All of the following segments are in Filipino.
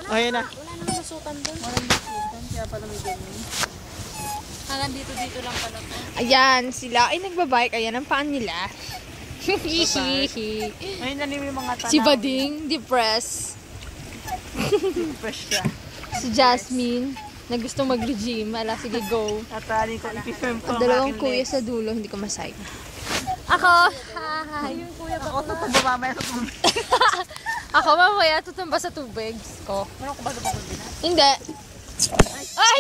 Ayan na. Wala naman nasutan doon. Walang nasutan, kaya pala may ganyan. Dito lang pala to. Ayan, sila ay nagbabike. Ayan ang paan nila. Ayun na yung mga tanaw. Si Bading, depressed. Fresh siya. Si Jasmine, na gusto mag-regime. Ala, sige, go. Tatali ko, ipifilm ko At dalawang kuya sa dulo, hindi ko masay. Ako, hi. Ako tutumba mamaya sa tubig. Ako mamaya tutumba sa tubig ko. Ano ko ba sa bakod din? Hindi. Ay!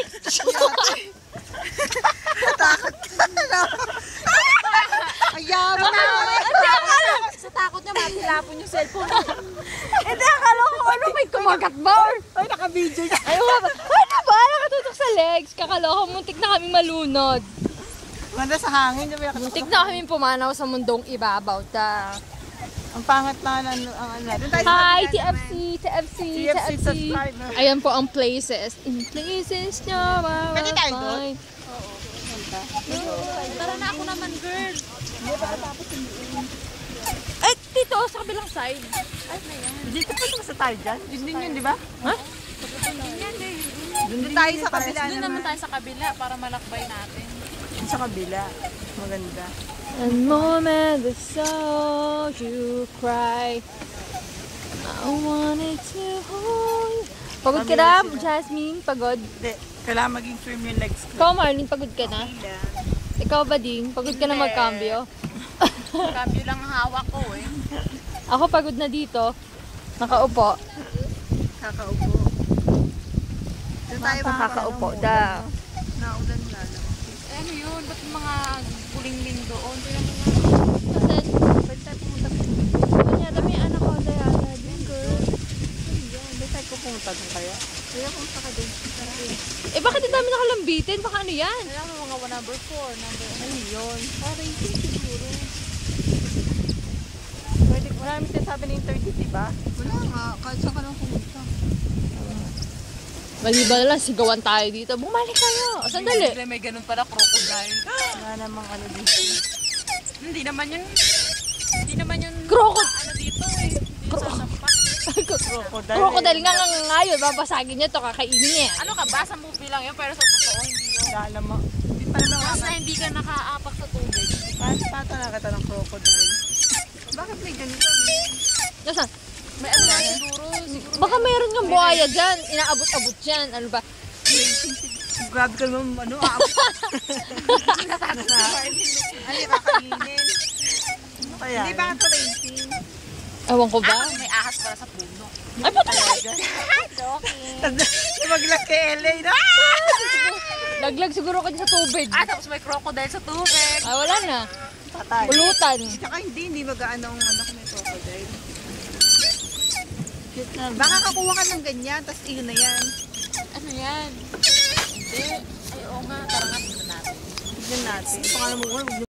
Ayaw na! Sa takot niya, matilapon yung cellphone. Hindi, akala ko ano, may kumagat ba? Or, Ay, naka-video niya. ay, ano ba? Nakatutok sa legs. Kakaloka, muntik na kaming malunod. Manda sa hangin. Muntik na kaming pumanaw sa mundong ibabaw. Ang pangat na ang ano natin. Hi, TFC, TFC, TFC TFC. subscriber. Ayan po ang places. In places nyo, Pwede tayo doon? Tara na ako naman, girl. Ay, dito, sa kabilang side. Dito pa sa tayo dyan? Yun din yun, di ba? Ha? Doon tayo sa kabila Doon naman tayo sa kabila para malakbay natin. Doon sa kabila. Maganda. One moment I saw you cry, I wanted to hold you. Pagod ka na, Jasmine? Pagod? Hindi. Kailangan maging firm yung legs ko. Ikaw, Marlene, pagod ka na? Ikaw ba, Ding? Pagod ka na magkambyo? Cambio lang ang hawak ko eh. Ako pagod na dito. Nakaupo. Kakaupo. Doon tayo Nakakaupo daw. Naulan na lang. Eh, ano yun? Ba't yung mga guling-ling doon? Tingnan mo nga. Pwede tayo pumunta doon. Kanya, may anak ko, Diana. Din, girl. Pwede tayo pumunta doon kaya. Kaya pumunta ka doon. Eh, bakit ang dami nakalambitin? Baka ano yan? Kaya mo mga number 4, number Ano yun? Parang siguro. Pwede, marami sinasabi na yung 30, diba? Wala nga. Kahit saan ka lang pumunta. Mali ba na lang, sigawan tayo dito. Bumalik kayo. O, sandali. May ganun pala, crocodile. Wala namang ano dito. Hindi naman yun. Hindi naman yun. Crocodile. Ano dito eh. Dito sa sampak. Crocodile. Crocodile nga ngayon. Babasagin niya to, kakainin niya. Ano ka ba? Sa movie lang yun, pero sa totoo hindi yun. Wala naman. Hindi pa naman Basta hindi ka nakaapak sa tubig. Paano na kita ng crocodile? Bakit may ganito? Nasaan? May ano nga siguro. Baka mayroon kang buhaya dyan. Inaabot-abot dyan. Ano ba? Grabe ka naman, ano, aabot. Ay, kakainin. Ano kaya? Hindi ba ito racing? Ewan ko ba? May ahas pala sa puno. Ay, puto ka! Maglag kay LA na. Laglag siguro ka dyan sa tubig. Tapos may crocodile sa tubig. Ay, wala na. Patay. Pulutan. Tsaka hindi mag-ano ang ano kung may crocodile. Baka kakuha ka ng ganyan, tapos iyon na yan. Ano yan? Hindi. Ay, oo nga. Tara nga, tignan natin. Tignan natin. Pangalan mo,